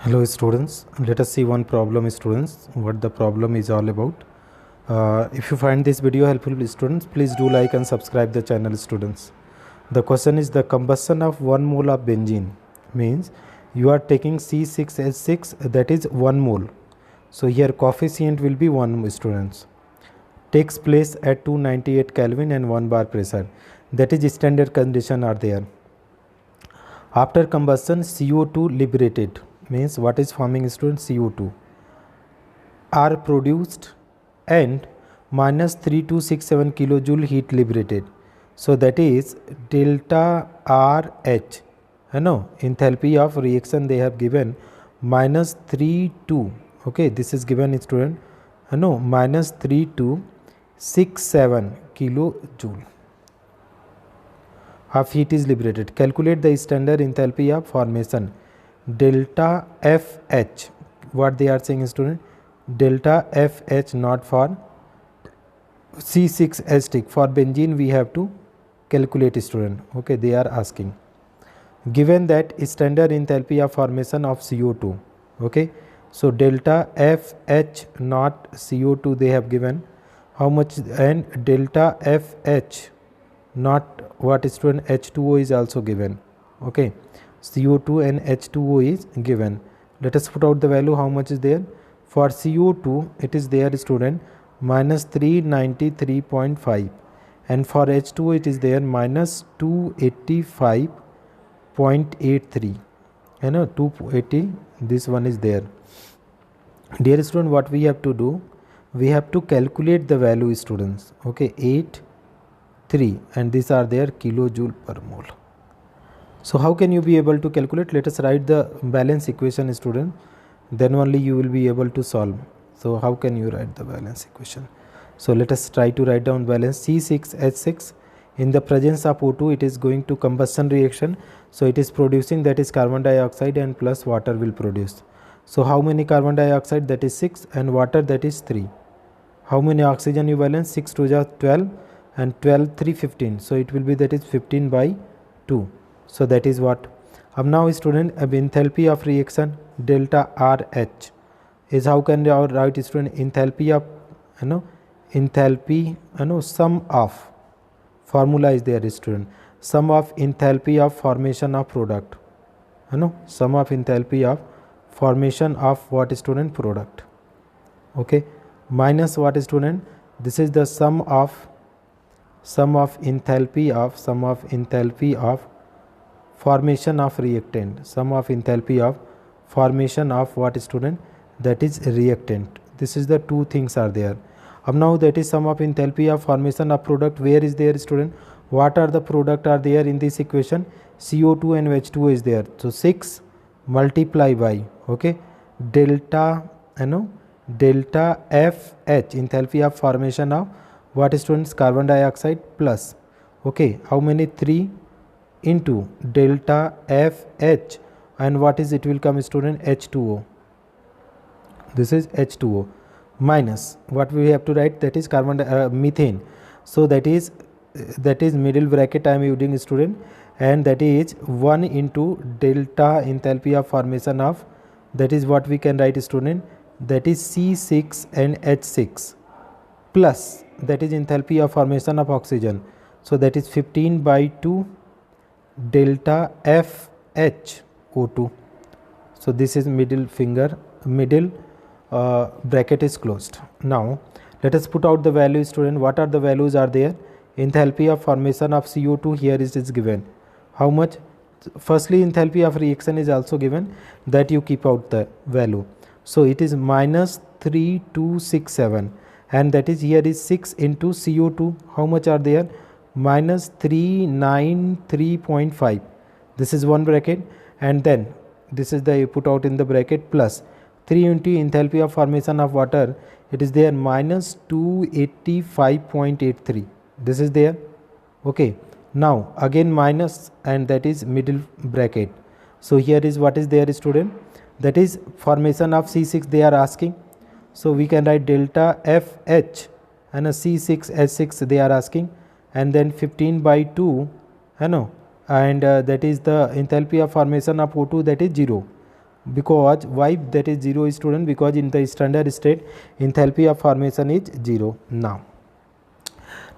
Hello students, let us see one problem students, what the problem is all about. If you find this video helpful students, please do like and subscribe the channel students. The question is the combustion of 1 mole of benzene means you are taking C6H6, that is 1 mole. So here coefficient will be 1 students. Takes place at 298 Kelvin and 1 bar pressure. That is standard condition are there. After combustion CO2 liberated means what is forming student CO2 are produced and minus 3267 kilojoule heat liberated. So that is delta RH, enthalpy of reaction they have given minus 32. Okay, this is given student, minus 3267 kilojoule of heat is liberated. Calculate the standard enthalpy of formation delta FH. What they are saying student, delta FH not for C6H6. For benzene we have to calculate student. Okay, they are asking. Given that standard enthalpy of formation of CO2. Okay, so delta FH not CO2 they have given how much, and delta FH not what student H2O is also given. Okay, CO2 and H2O is given. Let us put out the value how much is there. For CO2 it is there student minus 393.5 and for H2O it is there minus 285.83. 280, this one is there. Dear student, what we have to do, we have to calculate the value students. Okay, 3 and these are their kilojoule per mole. So how can you be able to calculate? Let us write the balance equation student, then only you will be able to solve. So how can you write the balance equation? So let us try to write down balance. C6H6 in the presence of O2 it is going to combustion reaction, so it is producing, that is carbon dioxide and plus water will produce. So how many carbon dioxide, that is 6, and water, that is 3. How many oxygen you balance? 6 to the 12 and 12 3 15, so it will be, that is 15 by 2. So that is what. Now student, enthalpy of reaction delta RH is, how can you write student, enthalpy of enthalpy, sum of, formula is there student, sum of enthalpy of formation of product, sum of enthalpy of formation of what student, product. Okay, minus what student, this is the sum of enthalpy of formation of reactant, sum of enthalpy of formation of what student, that is reactant. This is the two things are there. Now that is sum of enthalpy of formation of product. Where is there student? What are the product are there in this equation? CO2 and H2O is there. So 6 multiply by, okay, delta delta FH, enthalpy of formation of what students, carbon dioxide, plus, okay, how many, 3 into delta FH, and what is it will come student, H2O. This is H2O minus what we have to write, that is methane. So that is middle bracket I am using student, and that is 1 into delta enthalpy of formation of, that is what we can write student, that is C6 and H6 plus, that is enthalpy of formation of oxygen. So that is 15 by 2 delta FHO2. So this is middle bracket is closed. Now let us put out the value student. What are the values are there? Enthalpy of formation of CO2 here is given. How much? Firstly, enthalpy of reaction is also given, that you keep out the value. So it is minus 3267, and that is here is 6 into CO2. How much are there? Minus 393.5. This is one bracket, and then this is the put out in the bracket, plus 3 into enthalpy of formation of water, it is there minus 285.83. This is there. Okay, now again minus, and that is middle bracket. So here is what is there student, that is formation of C6 they are asking. So we can write delta FH and a C6H6 they are asking, and then 15 by 2, and that is the enthalpy of formation of O2, that is 0. because why that is 0 student? Because in the standard state enthalpy of formation is 0. Now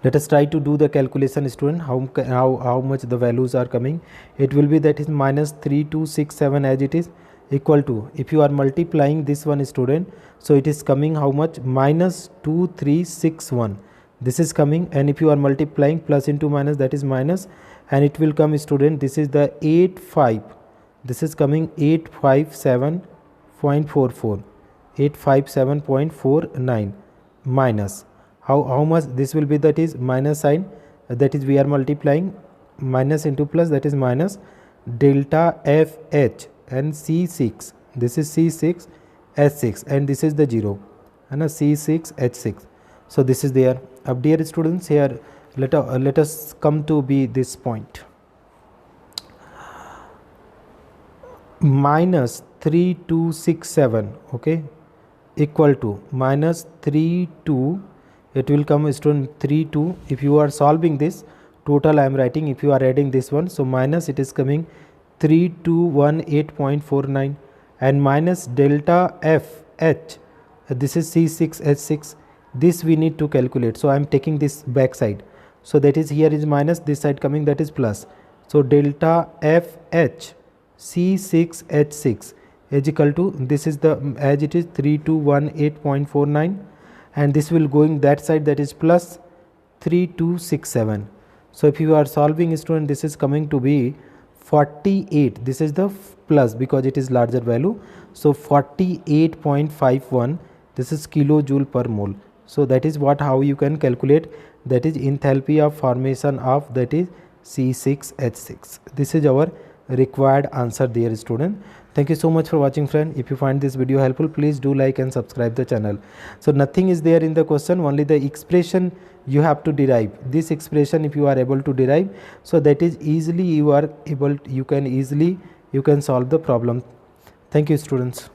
let us try to do the calculation student, how much the values are coming. It will be that is minus 3267 as it is, equal to, if you are multiplying this one student, so it is coming how much? Minus 2361, this is coming, and if you are multiplying plus into minus, that is minus, and it will come student, this is the 85, this is coming 857.44, 857.49 minus how much this will be, that is minus sign, that is we are multiplying minus into plus, that is minus delta FH and C6, this is C6 H6 and this is the 0 and a C6 H6. So this is there. Up dear students, here let us come to be this point. Minus 3267, okay, equal to minus 32, it will come student 32. If you are solving this total, I am writing, if you are adding this one, so minus it is coming 3218.49 and minus delta FH, this is C6H6, this we need to calculate. So I am taking this back side, so that is here is minus, this side coming, that is plus. So delta FH C6H6 is equal to, this is the as it is 3218.49 and this will going that side, that is plus 3267. So if you are solving student, this is coming to be 48, this is the plus because it is larger value, so 48.51, this is kilojoule per mole. So that is what, how you can calculate, that is enthalpy of formation of, that is C6H6. This is our required answer dear student. Thank you so much for watching friend. If you find this video helpful, please do like and subscribe the channel. So nothing is there in the question, only the expression you have to derive. This expression if you are able to derive, so that is easily you are able, you can solve the problem. Thank you students.